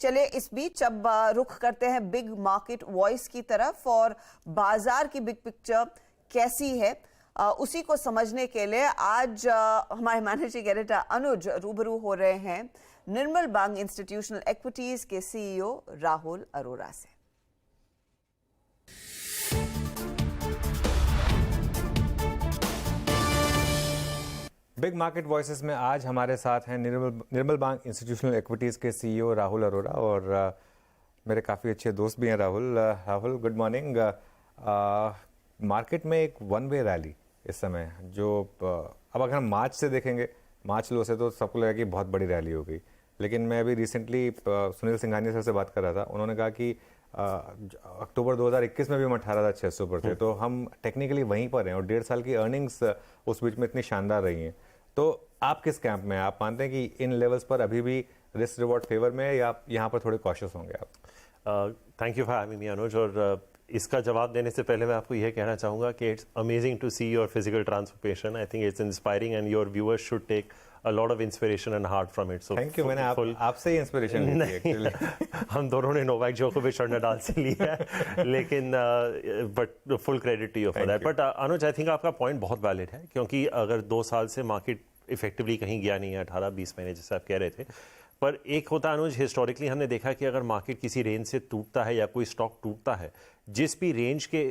चले इस बीच अब रुख करते हैं बिग मार्केट वॉइस की तरफ और बाजार की बिग पिक्चर कैसी है उसी को समझने के लिए आज हमारे मैनेजिंग एडिटर अनुज रूबरू हो रहे हैं निर्मल बांग इंस्टीट्यूशनल इक्विटीज के सीईओ राहुल अरोरा से। बिग मार्केट वॉइसेस में आज हमारे साथ हैं निर्मल बांग इंस्टीट्यूशनल इक्विटीज़ के सीईओ राहुल अरोरा और मेरे काफ़ी अच्छे दोस्त भी हैं राहुल गुड मॉर्निंग। मार्केट में एक वन वे रैली इस समय जो अब अगर हम मार्च से देखेंगे, मार्च लो से तो सबको लगा कि बहुत बड़ी रैली हो गई, लेकिन मैं अभी रिसेंटली सुनील सिंघानिया सर से बात कर रहा था। उन्होंने कहा कि अक्टूबर 2021 में भी हम 18,600 पर थे, तो हम टेक्निकली वहीं पर हैं और 1.5 साल की अर्निंग्स उस बीच में इतनी शानदार रही हैं। तो आप किस कैंप में हैं? आप मानते हैं कि इन लेवल्स पर अभी भी रिस्क रिवॉर्ड फेवर में है या यहाँ पर थोड़े कॉशियस होंगे आप? Thank you for having me Anuj. और इसका जवाब देने से पहले मैं आपको यह कहना चाहूँगा कि it's amazing to see your physical transformation. I think it's inspiring and your viewers should take a lot of inspiration and heart from it. So thank you. मैंने आपसे ही इंस्पिरेशन ली थी एक्चुअली। हम दोनों ने नोवाक जोकोविच और नडाल से लिया है, लेकिन but full credit to you for that. But Anuj, I think आपका पॉइंट बहुत वैलिड है, क्योंकि अगर 2 साल से मार्केट इफेक्टिवली कहीं गया नहीं है, 18-20 महीने जैसे आप कह रहे थे, पर एक होता है अनुज, हिस्टोरिकली हमने देखा कि अगर मार्केट किसी रेंज से टूटता है या कोई स्टॉक टूटता है, जिस भी रेंज के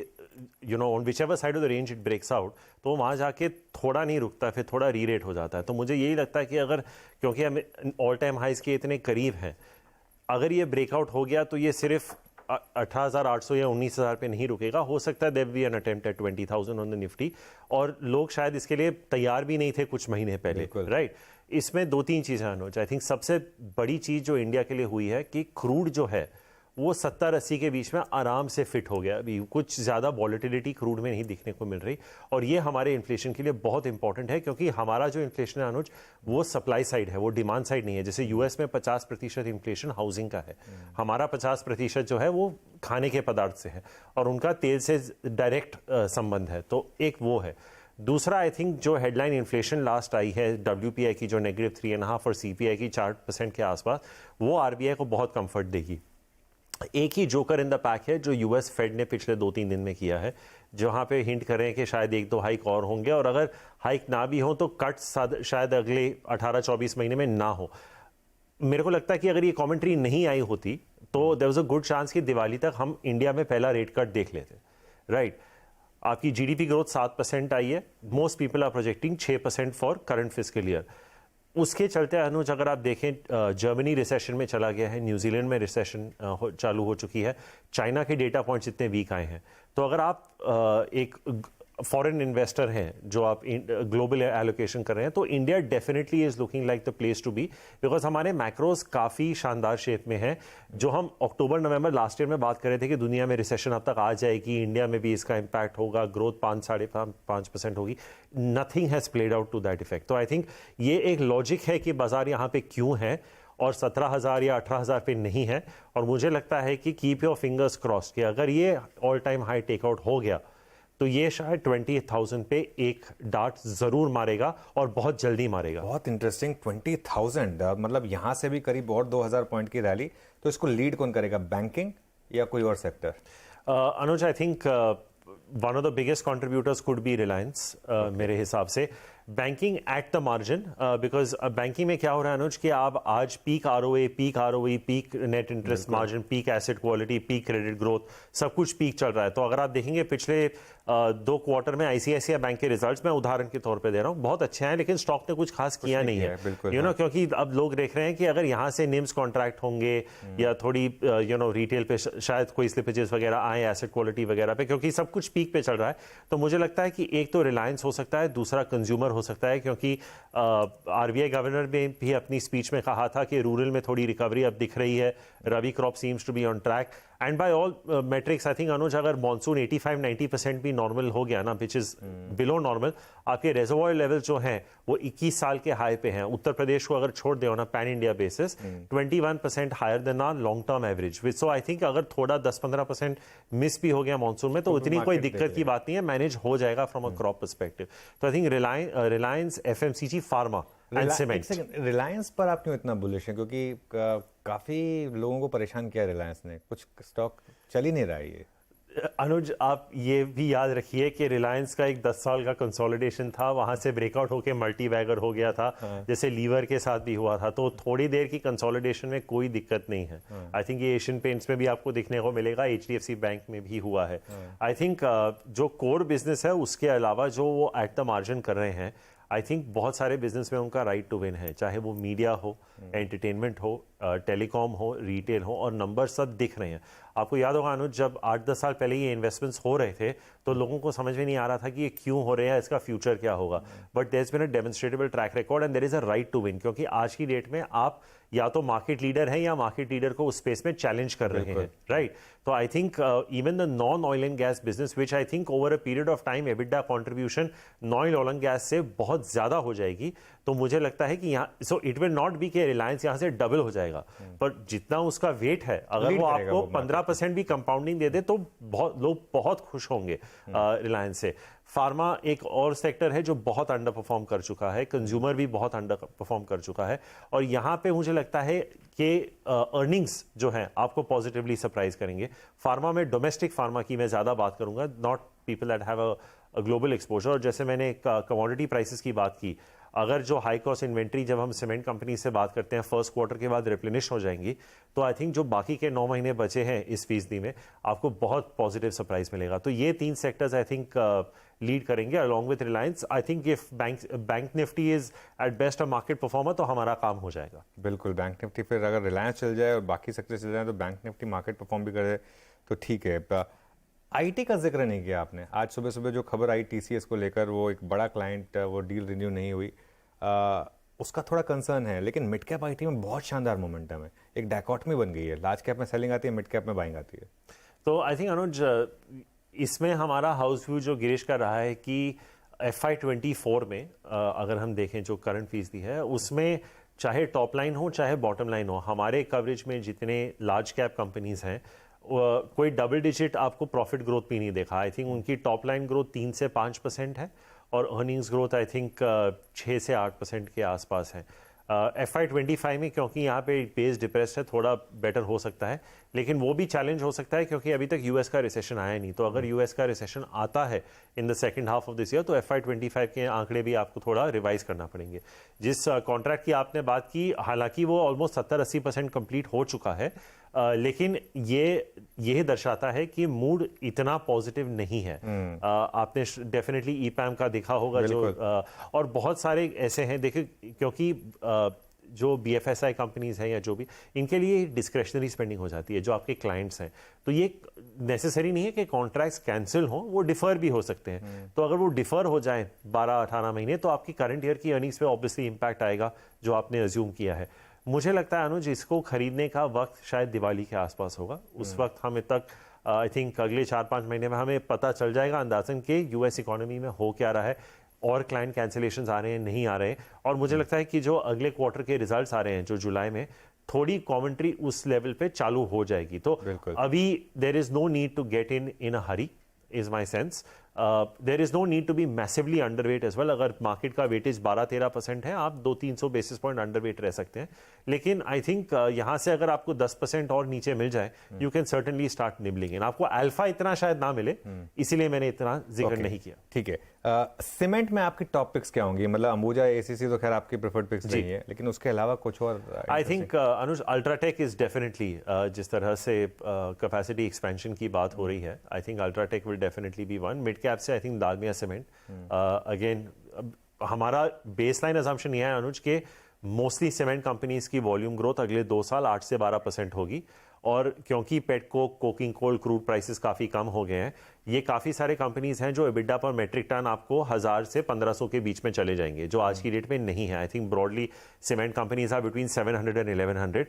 on whichever side of the range it breaks out, तो वहाँ जाके थोड़ा नहीं रुकता, फिर थोड़ा री रेट हो जाता है। तो मुझे यही लगता है कि अगर, क्योंकि हम ऑल टाइम हाइज के इतने करीब हैं, अगर ये ब्रेकआउट हो गया तो ये सिर्फ 18,800 या 19,000 पे नहीं रुकेगा। हो सकता है there be an attempt at 20,000 on the Nifty, और लोग शायद इसके लिए तैयार भी नहीं थे कुछ महीने पहले, राइट। इसमें 2-3 चीज़ें अनुज। आई थिंक सबसे बड़ी चीज़ जो इंडिया के लिए हुई है कि क्रूड जो है वो 70-80 के बीच में आराम से फिट हो गया। अभी कुछ ज़्यादा वॉलेटिलिटी क्रूड में नहीं दिखने को मिल रही, और ये हमारे इन्फ्लेशन के लिए बहुत इंपॉर्टेंट है, क्योंकि हमारा जो इन्फ्लेशन है अनुज, वो सप्लाई साइड है, वो डिमांड साइड नहीं है। जैसे यूएस में 50% इन्फ्लेशन हाउसिंग का है, हमारा 50% जो है वो खाने के पदार्थ से है, और उनका तेल से डायरेक्ट संबंध है। तो एक वो है। दूसरा, आई थिंक जो हेडलाइन इन्फ्लेशन लास्ट आई है WPI की, जो -3.5 और CPI की 4% के आसपास, वो RBI को बहुत कंफर्ट देगी। एक ही जोकर इन द पैक है जो यूएस फेड ने पिछले 2-3 दिन में किया है, जहां पे हिंट कर रहे हैं कि शायद 1-2 हाइक और होंगे, और अगर हाइक ना भी हो तो कट शायद अगले 18-24 महीने में ना हो। मेरे को लगता है कि अगर ये कमेंट्री नहीं आई होती तो there was a good chance कि दिवाली तक हम इंडिया में पहला रेट कट देख लेते, राइट। आपकी जीडीपी ग्रोथ 7% आई है, most people are projecting 6% for current fiscal year. उसके चलते अनुज, अगर आप देखें, जर्मनी रिसेशन में चला गया है, न्यूजीलैंड में रिसेशन चालू हो चुकी है, चाइना के डेटा पॉइंट्स इतने वीक आए हैं। तो अगर आप एक फॉरेन इन्वेस्टर हैं जो आप ग्लोबल एलोकेशन कर रहे हैं, तो India definitely is looking like the place to be, because हमारे मैक्रोज काफ़ी शानदार शेप में हैं। जो हम अक्टूबर-नवंबर लास्ट ईयर में बात कर रहे थे कि दुनिया में रिसेशन अब तक आ जाएगी, इंडिया में भी इसका इम्पैक्ट होगा, ग्रोथ 5-5.5% होगी, nothing has played out to that effect. तो आई थिंक ये एक लॉजिक है कि बाजार यहाँ पे क्यों है और 17,000 या 18,000 पे नहीं है। और मुझे लगता है कि कीप योर फिंगर्स क्रॉस्ड कि अगर ये ऑल टाइम हाई टेकआउट हो गया तो ये शायद 20,000 पे एक डार्ट जरूर मारेगा, और बहुत जल्दी मारेगा। बहुत इंटरेस्टिंग। 20,000 मतलब यहाँ से भी करीब और 2,000 पॉइंट की रैली। तो इसको लीड कौन करेगा, बैंकिंग या कोई और sector? Anuj, I think one of the biggest contributors could be Reliance, मेरे हिसाब से। Banking at the margin, because banking में क्या हो रहा है अनुज कि आप आज peak ROA, peak net interest margin, peak asset quality, peak credit growth, सब कुछ पीक चल रहा है। तो अगर आप देखेंगे पिछले 2 क्वार्टर में ICICI बैंक के रिजल्ट्स, मैं उदाहरण के तौर पे दे रहा हूँ, बहुत अच्छे हैं, लेकिन स्टॉक ने कुछ खास किया नहीं है, क्योंकि अब लोग देख रहे हैं कि अगर यहाँ से निम्स कॉन्ट्रैक्ट होंगे या थोड़ी रिटेल पे शायद कोई स्लिपेजेस वगैरह आए एसेट क्वालिटी वगैरह पे, क्योंकि सब कुछ पीक पे चल रहा है। तो मुझे लगता है कि एक तो रिलायंस हो सकता है, दूसरा कंज्यूमर हो सकता है, क्योंकि RBI गवर्नर ने भी अपनी स्पीच में कहा था कि रूरल में थोड़ी रिकवरी अब दिख रही है, rabi crop seems to be on track, and by all metrics I think Anuj, अगर मॉनसून 85-90% भी नॉर्मल हो गया ना, विच इज बिलो नॉर्मल, आपके रेजर्वॉयर लेवल जो हैं वो 21 साल के हाई पे हैं। उत्तर प्रदेश को अगर छोड़ दे ना pan India basis, 21% higher than our long term average. So I think अगर थोड़ा 10-15% मिस भी हो गया मॉनसून में तो उतनी कोई दिक्कत की बात नहीं है, मैनेज हो जाएगा फ्रॉम अ क्रॉप पर्सपेक्टिव। तो I think Reliance, FMCG, pharma, and cement. Reliance पर आप क्यों इतना बुलिश हैं? क्योंकि काफी लोगों को परेशान किया रिलायंस ने, कुछ स्टॉक चल ही नहीं रहा है ये। अनुज, आप ये भी याद रखिए कि रिलायंस का एक 10 साल का कंसोलिडेशन था, वहां से ब्रेकआउट होके मल्टी बैगर हो गया था। जैसे लीवर के साथ भी हुआ था। तो थोड़ी देर की कंसोलिडेशन में कोई दिक्कत नहीं है। आई थिंक ये एशियन पेंट्स में भी आपको दिखने को मिलेगा, HDFC बैंक में भी हुआ है। आई थिंक जो कोर बिजनेस है उसके अलावा जो वो एट द मार्जिन कर रहे हैं, आई थिंक बहुत सारे बिजनेस में उनका राइट टू विन है, चाहे वो मीडिया हो, एंटरटेनमेंट हो, टेलीकॉम हो, रिटेल हो, और नंबर सब दिख रहे हैं। आपको याद होगा अनुज, जब 8-10 साल पहले ये इन्वेस्टमेंट्स हो रहे थे तो लोगों को समझ में नहीं आ रहा था कि ये क्यों हो रहे हैं, इसका फ्यूचर क्या होगा। But there is been a demonstrable track record and there is a right to win, क्योंकि आज की डेट में आप या तो मार्केट लीडर हैं या मार्केट लीडर को उस स्पेस में चैलेंज कर रहे हैं, राइट? तो I think even the non oil and gas business, which I think over a period of time EBITDA contribution non oil and gas से बहुत ज्यादा हो जाएगी। तो मुझे लगता है कि यहाँ so it will not be कि रिलायंस यहाँ से डबल हो जाएगा, पर जितना उसका वेट है, अगर वो आपको 15% भी कंपाउंडिंग दे दे तो लोग बहुत खुश होंगे रिलायंस से। फार्मा एक और सेक्टर है जो बहुत अंडर परफॉर्म कर चुका है, कंज्यूमर भी बहुत अंडर परफॉर्म कर चुका है, और यहाँ पे मुझे लगता है कि अर्निंग्स जो हैं आपको पॉजिटिवली सरप्राइज करेंगे। फार्मा में, डोमेस्टिक फार्मा की मैं ज्यादा बात करूंगा, not people that have a global exposure. और जैसे मैंने कमोडिटी प्राइसेस की बात की, अगर जो हाई कॉस्ट इन्वेंट्री जब हम सीमेंट कंपनी से बात करते हैं फर्स्ट क्वार्टर के बाद रिप्लेनिश हो जाएंगी, तो आई थिंक जो बाकी के 9 महीने बचे हैं इस फीसदी में, आपको बहुत पॉजिटिव सरप्राइज मिलेगा। तो ये 3 सेक्टर्स आई थिंक लीड करेंगे along with Reliance. I think if Bank Nifty is at best a market performer तो हमारा काम हो जाएगा। बिल्कुल, बैंक निफ्टी फिर अगर रिलायंस चल जाए और बाकी सेक्टर चल जाए तो बैंक निफ्टी मार्केट परफॉर्म भी करे तो ठीक है। आईटी का जिक्र नहीं किया आपने। आज सुबह सुबह जो खबर आई TCS को लेकर, वो एक बड़ा क्लाइंट, वो डील रिन्यू नहीं हुई, उसका थोड़ा कंसर्न है। लेकिन मिड कैप आईटी में बहुत शानदार मोमेंटम है, एक डायकॉटमी बन गई है, लार्ज कैप में सेलिंग आती है, मिड कैप में बाइंग आती है। तो आई थिंक अनुज, इसमें हमारा हाउस व्यू जो गिरीश कर रहा है कि FY24 में अगर हम देखें जो करंट फीसदी है उसमें, चाहे टॉप लाइन हो चाहे बॉटम लाइन हो, हमारे कवरेज में जितने लार्ज कैप कंपनीज हैं कोई डबल डिजिट आपको प्रॉफिट ग्रोथ भी नहीं देखा। आई थिंक उनकी टॉप लाइन ग्रोथ 3 से 5% है और अर्निंग्स ग्रोथ आई थिंक 6 से 8% के आसपास है। FY25 में क्योंकि यहाँ पे बेस डिप्रेस्ड है, थोड़ा बेटर हो सकता है, लेकिन वो भी चैलेंज हो सकता है क्योंकि अभी तक यूएस का रिसेशन आया नहीं। तो अगर यूएस का रिसेशन आता है in the second half of this year तो FY25 के आंकड़े भी आपको थोड़ा रिवाइज करना पड़ेंगे। जिस कॉन्ट्रैक्ट की आपने बात की, हालांकि वो ऑलमोस्ट 70-80% कंप्लीट हो चुका है, लेकिन ये दर्शाता है कि मूड इतना पॉजिटिव नहीं है। आपने डेफिनेटली ईपैम का देखा होगा जो और बहुत सारे ऐसे हैं, देखिए, क्योंकि जो BFSI कंपनीज हैं या जो भी, इनके लिए डिस्क्रेशनरी स्पेंडिंग हो जाती है जो आपके क्लाइंट्स हैं। तो ये नेसेसरी नहीं है कि कॉन्ट्रैक्ट्स कैंसिल हों, वो डिफर भी हो सकते हैं। तो अगर वो डिफर हो जाए 12-18 महीने तो आपकी करंट ईयर की अर्निंग्स पे ऑब्वियसली इंपैक्ट आएगा जो आपने अज्यूम किया है। मुझे लगता है अनुज, इसको खरीदने का वक्त शायद दिवाली के आसपास होगा। उस वक्त हमें तक आई थिंक अगले 4-5 महीने में हमें पता चल जाएगा अंदाजन के यूएस इकोनॉमी में हो क्या रहा है और क्लाइंट कैंसिलेशंस आ रहे हैं नहीं आ रहे हैं। और मुझे लगता है कि जो अगले क्वार्टर के रिजल्ट्स आ रहे हैं जो जुलाई में, थोड़ी कमेंट्री उस लेवल पे चालू हो जाएगी। तो अभी there is no need to get in a hurry is my sense. There is no need to be massively underweight as well. अगर मार्केट का वेटेज 12-13% है, आप 200-300 बेसिस पॉइंट अंडरवेट रह सकते हैं। लेकिन आई थिंक यहां से अगर आपको 10% और नीचे मिल जाए, you can certainly start nibbling in. आपको अल्फा इतना शायद ना मिले, इसीलिए मैंने इतना जिक्र नहीं किया। ठीक है। सीमेंट में आपकी टॉप पिक्स क्या होंगी? मतलब अंबुजा, ACC तो खैर आपकी प्रेफर्ड पिक्स नहीं है, लेकिन उसके अलावा कुछ और? आई think Anuj, UltraTech is definitely, जिस तरह से कैपेसिटी एक्सपेंशन की बात हो रही है, I think UltraTech will definitely be one. Mid cap से I think Dalmia cement. Again हमारा बेसलाइन अजम्पशन यह है अनुज के मोस्टली सीमेंट कंपनीज की वॉल्यूम ग्रोथ अगले 2 साल 8 से 12% होगी। और क्योंकि petcoke, coking coal, crude prices काफी कम हो गए हैं, ये काफी सारे कंपनीज हैं जो एबिटा पर मेट्रिक टन आपको 1000 से 1500 के बीच में चले जाएंगे, जो आज की डेट में नहीं है। I think broadly cement companies are between 700 and 1100।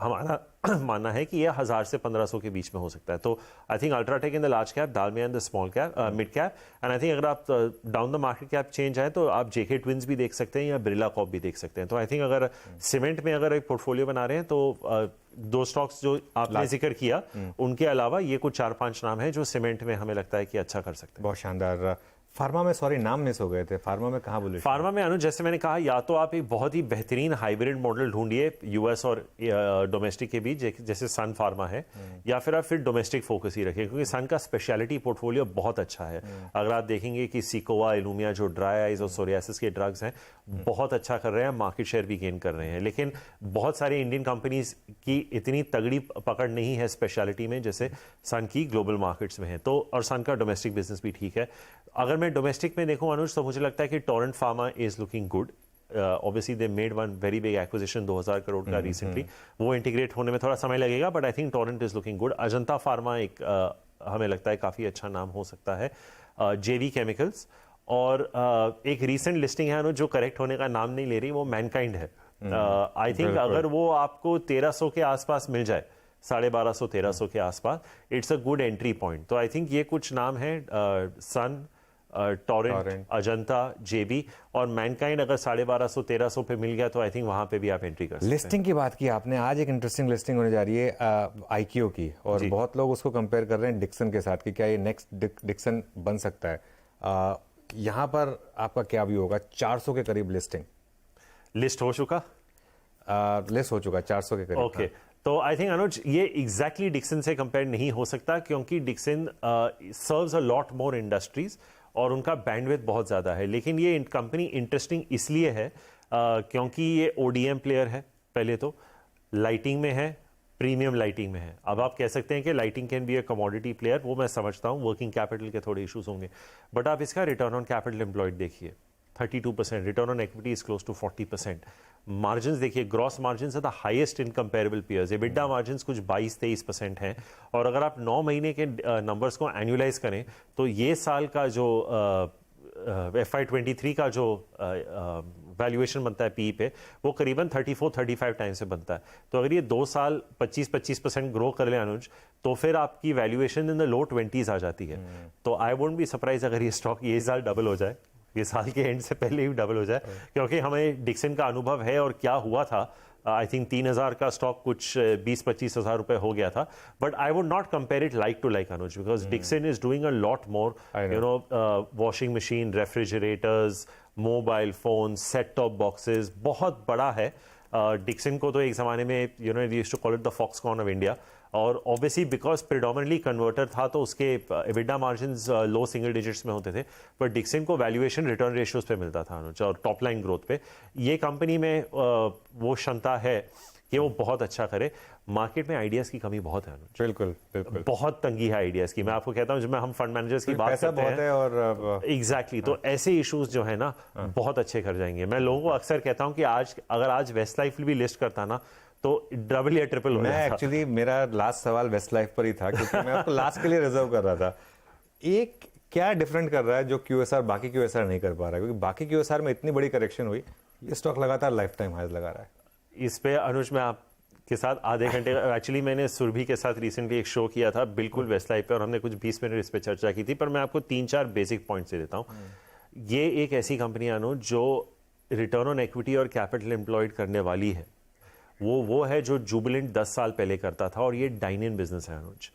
हमारा मानना है कि ये 1000 से 1500 के बीच में हो सकता है। तो I think UltraTech in the large cap, Dalmia in the small cap, mid cap, and I think अगर आप down the market cap change आए तो आप जेके ट्विंस भी देख सकते हैं या बिरला कॉप भी देख सकते हैं। तो आई थिंक अगर सीमेंट में अगर एक पोर्टफोलियो बना रहे हैं तो 2 स्टॉक्स जो आपने जिक्र किया, उनके अलावा ये कुछ 4-5 नाम है जो सीमेंट में हमें लगता है कि अच्छा कर सकते हैं। बहुत शानदार। फार्मा में सॉरी नाम मिस हो गए थे, फार्मा में कहाँ बुलिश? फार्मा में अनुज जैसे मैंने कहा, या तो आप एक बहुत ही बेहतरीन हाइब्रिड मॉडल ढूंढिए यूएस और डोमेस्टिक के बीच, जैसे सन फार्मा है, या फिर आप फिर डोमेस्टिक फोकस ही रखें, क्योंकि सन का स्पेशलिटी पोर्टफोलियो बहुत अच्छा है। अगर आप देखेंगे कि सिकोवा, इलूमिया जो ड्राई आइज और सोरियासिस के ड्रग्स हैं बहुत अच्छा कर रहे हैं, मार्केट शेयर भी गेन कर रहे हैं, लेकिन बहुत सारे इंडियन कंपनीज की इतनी तगड़ी पकड़ नहीं है स्पेशलिटी में जैसे सन की ग्लोबल मार्केट्स में है। तो और सन का डोमेस्टिक बिजनेस भी ठीक है। अगर मैं डोमेस्टिक में देखूं अनुज, तो मुझे लगता है कि Torrent pharma is looking good. Obviously they made one very big acquisition 2000 crore का रिसेंटली, वो इंटीग्रेट होने में थोड़ा समय लगेगा, but I think Torrent is looking good. Ajanta pharma एक हमें लगता है काफी अच्छा नाम हो सकता है। जेवी केमिकल्स और एक रीसेंट लिस्टिंग है अनुज जो करेक्ट होने का नाम नहीं ले रही, वो मैनकाइंड है। आई थिंक अगर वो आपको 1300 के आसपास मिल जाए, 1250-1300 के आसपास, it's a good entry point. तो आई थिंक ये कुछ नाम है, सन, टोरेंट, अजंता, जेबी और मैनकाइंड अगर 1250-1300 पे मिल गया तो आई थिंक वहां पे भी आप एंट्री कर सकते हैं। लिस्टिंग की बात की आपने, आज एक इंटरेस्टिंग लिस्टिंग होने जा रही है आईक्यू की, और बहुत लोग उसको कंपेयर कर रहे हैं डिक्सन के साथ कि क्या ये नेक्स्ट डिक्सन बन सकता है। यहाँ पर आपका क्या व्यू होगा? 400 के करीब लिस्टिंग लिस्ट हो चुका, लिस्ट हो चुका 400 के करीब। ओके, तो आई थिंक अनुज ये एग्जैक्टली डिक्सन से कंपेयर नहीं हो सकता, क्योंकि Dixon serves a lot more industries और उनका बैंडविड्थ बहुत ज़्यादा है। लेकिन ये कंपनी इंटरेस्टिंग इसलिए है क्योंकि ये ओडीएम प्लेयर है, पहले तो लाइटिंग में है, प्रीमियम लाइटिंग में है। अब आप कह सकते हैं कि lighting can be a commodity player, वो मैं समझता हूँ, वर्किंग कैपिटल के थोड़े इश्यूज होंगे, बट आप इसका रिटर्न ऑन कैपिटल एम्प्लॉयड देखिए 32%, return on equity is close to 40%। Margins देखिए, gross margins are the highest in comparable peers, EBITDA margins कुछ 22-23% हैं। और अगर आप 9 महीने के नंबर्स को एनुअलाइज करें तो ये साल का जो FY23 का जो वैल्यूएशन बनता है पी पे, वो करीबन 34-35 टाइम से बनता है। तो अगर ये 2 साल 25% ग्रो कर ले अनुज, तो फिर आपकी valuation in the low 20s आ जाती है। तो आई वोंट बी सरप्राइज अगर ये स्टॉक ये साल डबल हो जाए, ये साल के एंड से पहले ही डबल हो जाए, क्योंकि हमें डिक्सन का अनुभव है और क्या हुआ था। आई थिंक 3000 का स्टॉक कुछ 20-25 हज़ार रुपए हो गया था, but I would not compare it like to like Anuj, because Dixon is doing a lot more, you know, washing machine, refrigerators, mobile phone, set top boxes, बहुत बड़ा है। डिक्सन को तो एक ज़माने में you know used to call it the Foxconn of India, और obviously because predominantly converter था तो उसके EBITDA margins low single digits में होते थे, पर डिक्सन को वैल्यूएशन रिटर्न रेशियोज पे मिलता था अनुज, और टॉप लाइन ग्रोथ पे ये कंपनी में वो क्षमता है कि वो बहुत अच्छा करे। मार्केट में आइडियाज की कमी बहुत है अनुज, बिल्कुल बिल्कुल, बहुत तंगी है आइडियाज की। मैं आपको कहता हूँ, जब मैं हम फंड मैनेजर्स की बात पैसा करते बहुत हैं, है और एग्जैक्टली तो ऐसे इश्यूज जो है ना बहुत अच्छे कर जाएंगे। मैं लोगों को अक्सर कहता हूँ कि अगर आज वेस्ट लाइफ भी लिस्ट करता ना तो डबल या ट्रिपल हो मैं जाता। एक्चुअली मेरा लास्ट सवाल वेस्ट लाइफ पर ही था, क्योंकि मैं आपको लास्ट के लिए रिजर्व कर रहा था। एक क्या डिफरेंट कर रहा है जो क्यूएसआर बाकी क्यूएसआर नहीं कर पा रहा है? क्योंकि बाकी क्यूएसआर में इतनी बड़ी करेक्शन हुई, ये स्टॉक लगातार लाइफ टाइम हाईज लगा रहा है। इस पे अनुज मैं आपके साथ आधे घंटे, एक्चुअली मैंने सुरभि के साथ रिसेंटली एक शो किया था बिल्कुल वेस्ट लाइफ पे, और हमने कुछ 20 मिनट इस पे चर्चा की थी, पर मैं आपको 3-4 बेसिक पॉइंट्स दे देता हूँ। ये एक ऐसी कंपनी अनुज जो रिटर्न ऑन इक्विटी और कैपिटल एम्प्लॉयड करने वाली है, वो है जो जुबिलेंट 10 साल पहले करता था, और ये डाइन इन बिजनेस है अनुज,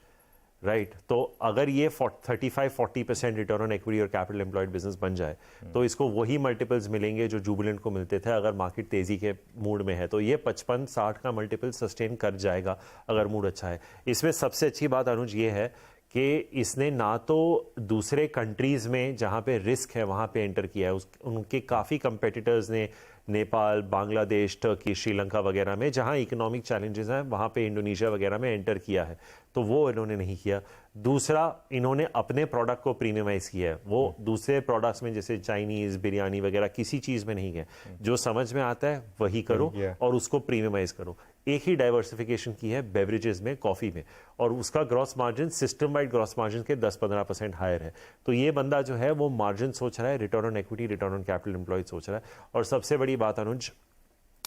राइट। तो अगर ये 35-40% रिटर्न ऑन इक्विटी और कैपिटल एम्प्लॉयड बिजनेस बन जाए तो इसको वही मल्टीपल्स मिलेंगे जो जुबिलेंट को मिलते थे अगर मार्केट तेजी के मूड में है। तो ये 55-60 का मल्टीपल सस्टेन कर जाएगा अगर मूड अच्छा है। इसमें सबसे अच्छी बात अनुज ये है कि इसने ना तो दूसरे कंट्रीज में जहाँ पे रिस्क है वहाँ पे एंटर किया है, उनके काफ़ी कंपेटिटर्स ने नेपाल, बांग्लादेश, टर्की, श्रीलंका वगैरह में जहां इकोनॉमिक चैलेंजेस हैं वहां पे इंडोनेशिया वगैरह में एंटर किया है, तो वो इन्होंने नहीं किया। दूसरा, इन्होंने अपने प्रोडक्ट को प्रीमियमाइज किया है, वो दूसरे प्रोडक्ट्स में जैसे चाइनीज बिरयानी वगैरह किसी चीज में नहीं गए। जो समझ में आता है वही करो और उसको प्रीमियमाइज करो। एक ही डाइवर्सिफिकेशन की है बेवरेजेस में, कॉफी में, और उसका gross margin system wide gross margin के 10-15% हायर है। तो ये बंदा जो है वो मार्जिन सोच रहा है, return on equity, return on capital employed सोच रहा है। और सबसे बड़ी बात अनुज,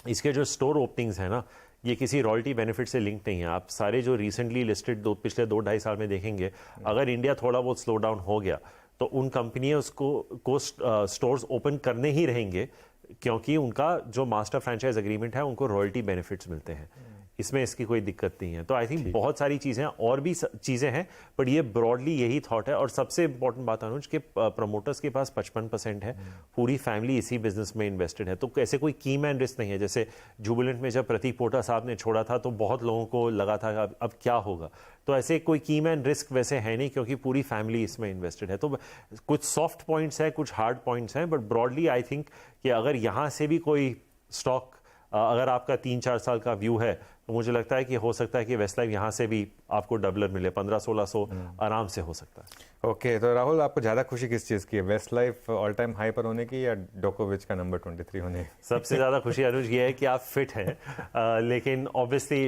इसके जो स्टोर ओपनिंग्स है ना, ये किसी रॉयल्टी बेनिफिट से लिंक नहीं है। आप सारे जो रिसेंटली लिस्टेड पिछले 2-2.5 साल में देखेंगे, अगर इंडिया थोड़ा बहुत स्लो डाउन हो गया तो उन कंपनियों को स्टोर्स ओपन करने ही रहेंगे, क्योंकि उनका जो मास्टर फ्रेंचाइज एग्रीमेंट है उनको रॉयल्टी बेनिफिट्स मिलते हैं। इसमें इसकी कोई दिक्कत नहीं है। तो आई थिंक बहुत सारी चीज़ें और भी चीज़ें हैं, बट ये ब्रॉडली यही थॉट है। और सबसे इंपॉर्टेंट बात अनुज कि प्रमोटर्स के पास 55% है, पूरी फैमिली इसी बिजनेस में इन्वेस्टेड है। तो ऐसे कोई की मैन रिस्क नहीं है। जैसे जुबिलेंट में जब प्रतीक पोटा साहब ने छोड़ा था तो बहुत लोगों को लगा था कि अब क्या होगा, तो ऐसे कोई की मैन रिस्क वैसे है नहीं, क्योंकि पूरी फैमिली इसमें इन्वेस्टेड है। तो कुछ सॉफ्ट पॉइंट्स हैं, कुछ हार्ड पॉइंट्स हैं, बट ब्रॉडली आई थिंक कि अगर यहाँ से भी कोई स्टॉक, अगर आपका 3-4 साल का व्यू है, तो मुझे लगता है कि हो सकता है कि वेस्ट लाइफ यहाँ से भी आपको डबलर मिले, 1500-1600 आराम से हो सकता है। ओके, तो राहुल आपको ज़्यादा खुशी किस चीज़ की है, Westlife all time high पर होने की या डोकोविच का नंबर 23 होने की? सबसे ज़्यादा खुशी अनुज ये है कि आप फिट हैं, लेकिन obviously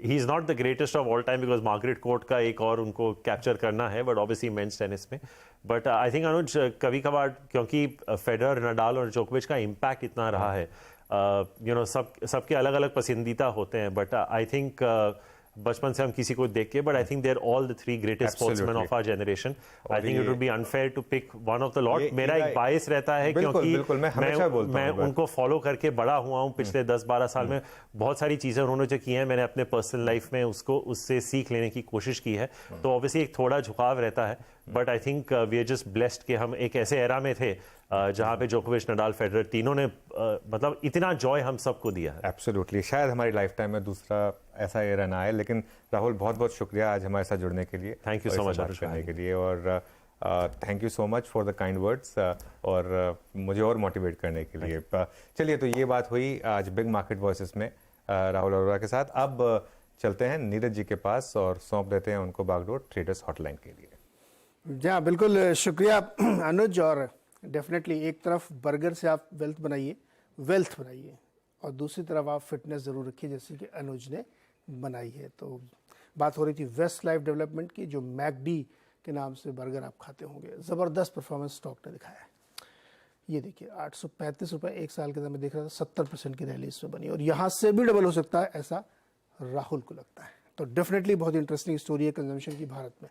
he is not the greatest of all time, because Margaret court का एक और उनको कैप्चर करना है, बट ऑब्वियसली मेंस टेनिस में। बट आई थिंक अनुज कभी कभार, क्योंकि फेडरर, नडाल और जोकोविच का इम्पैक्ट इतना रहा है, यू नो सबके अलग अलग पसंदीदा होते हैं, बट आई थिंक बचपन से हम किसी को देख के, but I think they are all the 3 greatest sportsman of our generation. I think it would be unfair to pick one of the lot. मेरा एक बायस रहता है, क्योंकि मैं उनको फॉलो करके बड़ा हुआ हूँ पिछले 10-12 साल में। बहुत सारी चीज़ें उन्होंने जो की हैं, मैंने अपने पर्सनल लाइफ में उससे सीख लेने की कोशिश की है, तो ऑब्वियसली एक थोड़ा झुकाव रहता है। But I think we are just blessed कि हम एक ऐसे एरा में थे जहां पे जोकोविच, नडाल, फेडरर तीनों ने मतलब इतना जॉय हम सबको दिया है। एब्सोल्युटली, शायद हमारी लाइफ टाइम में दूसरा ऐसा एरा ना आए। लेकिन राहुल बहुत बहुत शुक्रिया आज हमारे साथ जुड़ने के लिए, थैंक यू सो मच करने के लिए, और thank you so much for the kind words, और मुझे और मोटिवेट करने के लिए। चलिए, तो ये बात हुई आज बिग मार्केट वॉइसेस में राहुल अरोड़ा के साथ। अब चलते हैं नीरज जी के पास और सौंप देते हैं उनको बागडोर ट्रेडर्स हॉटलाइन के लिए। जी हाँ, बिल्कुल शुक्रिया अनुज। और डेफिनेटली एक तरफ बर्गर से आप वेल्थ बनाइए और दूसरी तरफ आप फिटनेस ज़रूर रखिए, जैसे कि अनुज ने बनाई है। तो बात हो रही थी वेस्ट लाइफ डेवलपमेंट की, जो मैकडी के नाम से बर्गर आप खाते होंगे। ज़बरदस्त परफॉर्मेंस स्टॉक ने दिखाया है। ये देखिए 835 रुपये एक साल के अंदर मैं देख रहा था, 70% की रैली इसमें बनी, और यहाँ से भी डबल हो सकता है, ऐसा राहुल को लगता है। तो डेफिनेटली बहुत इंटरेस्टिंग स्टोरी है कंजम्पशन की भारत में।